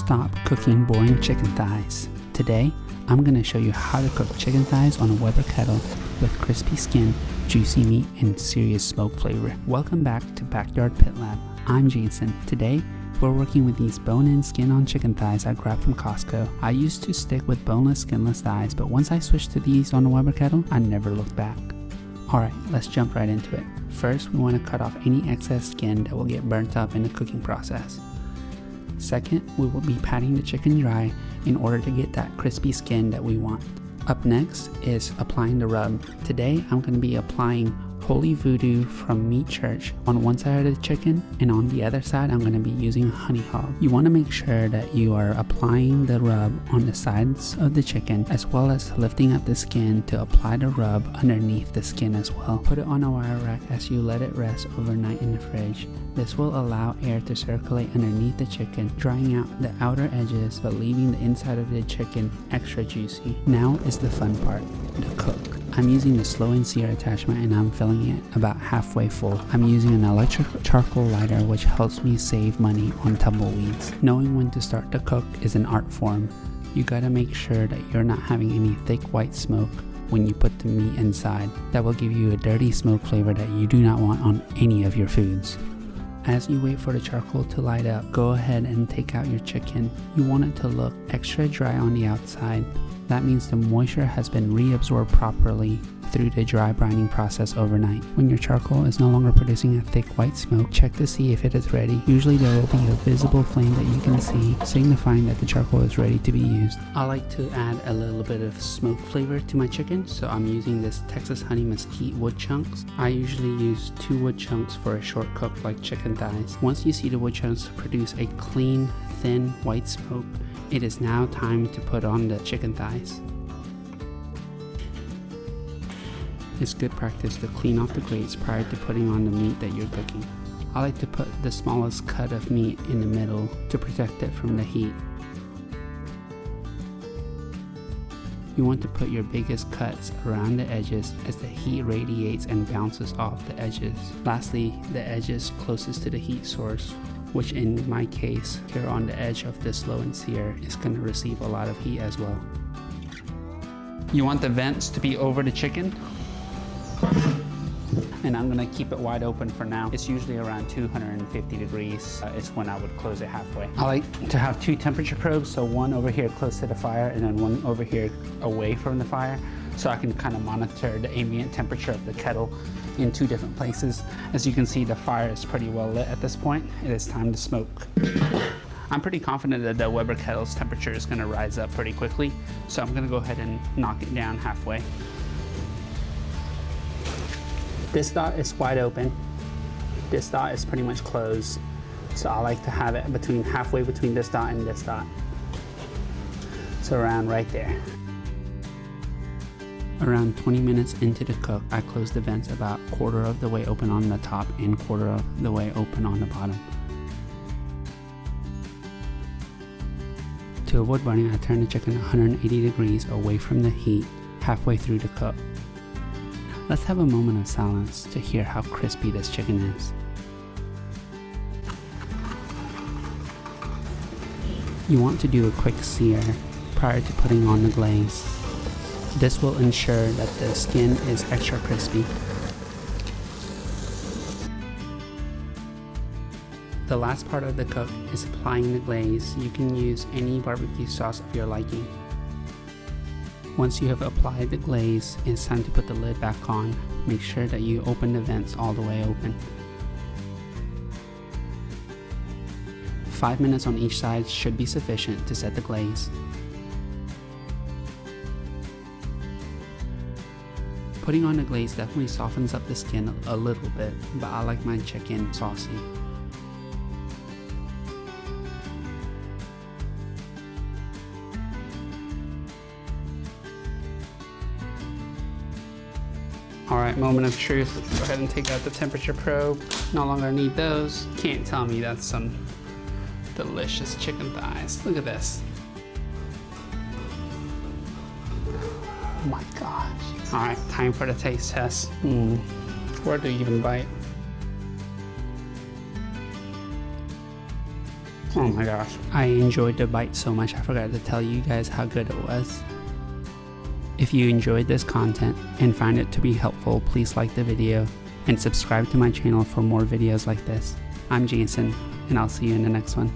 Stop cooking boring chicken thighs. Today, I'm going to show you how to cook chicken thighs on a Weber kettle with crispy skin, juicy meat, and serious smoke flavor. Welcome back to Backyard Pit Lab. I'm Jason. Today, we're working with these bone-in skin-on chicken thighs I grabbed from Costco. I used to stick with boneless, skinless thighs, but once I switched to these on a Weber kettle, I never looked back. Alright, let's jump right into it. First, we want to cut off any excess skin that will get burnt up in the cooking process. Second, we will be patting the chicken dry in order to get that crispy skin that we want. Up next is applying the rub. Today, I'm going to be applying Holy Voodoo from Meat Church on one side of the chicken, and on the other side I'm going to be using Honey Hog. You want to make sure that you are applying the rub on the sides of the chicken, as well as lifting up the skin to apply the rub underneath the skin as well. Put it on a wire rack as you let it rest overnight in the fridge. This will allow air to circulate underneath the chicken, drying out the outer edges but leaving the inside of the chicken extra juicy. Now is the fun part, the cook. I'm using the Slow N Sear attachment and I'm filling it about halfway full. I'm using an electric charcoal lighter which helps me save money on tumbleweeds. Knowing when to start to cook is an art form. You gotta make sure that you're not having any thick white smoke when you put the meat inside. That will give you a dirty smoke flavor that you do not want on any of your foods. As you wait for the charcoal to light up, go ahead and take out your chicken. You want it to look extra dry on the outside. That means the moisture has been reabsorbed properly through the dry brining process overnight. When your charcoal is no longer producing a thick white smoke, check to see if it is ready. Usually there will be a visible flame that you can see, signifying that the charcoal is ready to be used. I like to add a little bit of smoke flavor to my chicken, so I'm using this Texas Honey Mesquite wood chunks. I usually use 2 wood chunks for a short cook like chicken thighs. Once you see the wood chunks produce a clean, thin white smoke, it is now time to put on the chicken thighs. It's good practice to clean off the grates prior to putting on the meat that you're cooking. I like to put the smallest cut of meat in the middle to protect it from the heat. You want to put your biggest cuts around the edges as the heat radiates and bounces off the edges. Lastly, the edges closest to the heat source, which in my case, here on the edge of the Slow N Sear, is going to receive a lot of heat as well. You want the vents to be over the chicken, and I'm going to keep it wide open for now. It's usually around 250 degrees is when I would close it halfway. I like to have 2 temperature probes, so one over here close to the fire and then one over here away from the fire, so I can kind of monitor the ambient temperature of the kettle in 2 different places. As you can see, the fire is pretty well lit at this point. It is time to smoke. I'm pretty confident that the Weber kettle's temperature is going to rise up pretty quickly, so I'm going to go ahead and knock it down halfway. This dot is wide open. This dot is pretty much closed, so I like to have it halfway between this dot and this dot. So around right there. Around 20 minutes into the cook, I close the vents about 1/4 of the way open on the top and 1/4 of the way open on the bottom. To avoid burning, I turn the chicken 180 degrees away from the heat halfway through the cook. Let's have a moment of silence to hear how crispy this chicken is. You want to do a quick sear prior to putting on the glaze. This will ensure that the skin is extra crispy. The last part of the cook is applying the glaze. You can use any barbecue sauce of your liking. Once you have applied the glaze, it's time to put the lid back on. Make sure that you open the vents all the way open. 5 minutes on each side should be sufficient to set the glaze. Putting on the glaze definitely softens up the skin a little bit, but I like my chicken saucy. Alright, moment of truth. Let's go ahead and take out the temperature probe. No longer need those. Can't tell me that's some delicious chicken thighs. Look at this. Oh my gosh. Alright, time for the taste test. Where do you even bite? Oh my gosh. I enjoyed the bite so much I forgot to tell you guys how good it was. If you enjoyed this content and find it to be helpful, please like the video and subscribe to my channel for more videos like this. I'm Jason, and I'll see you in the next one.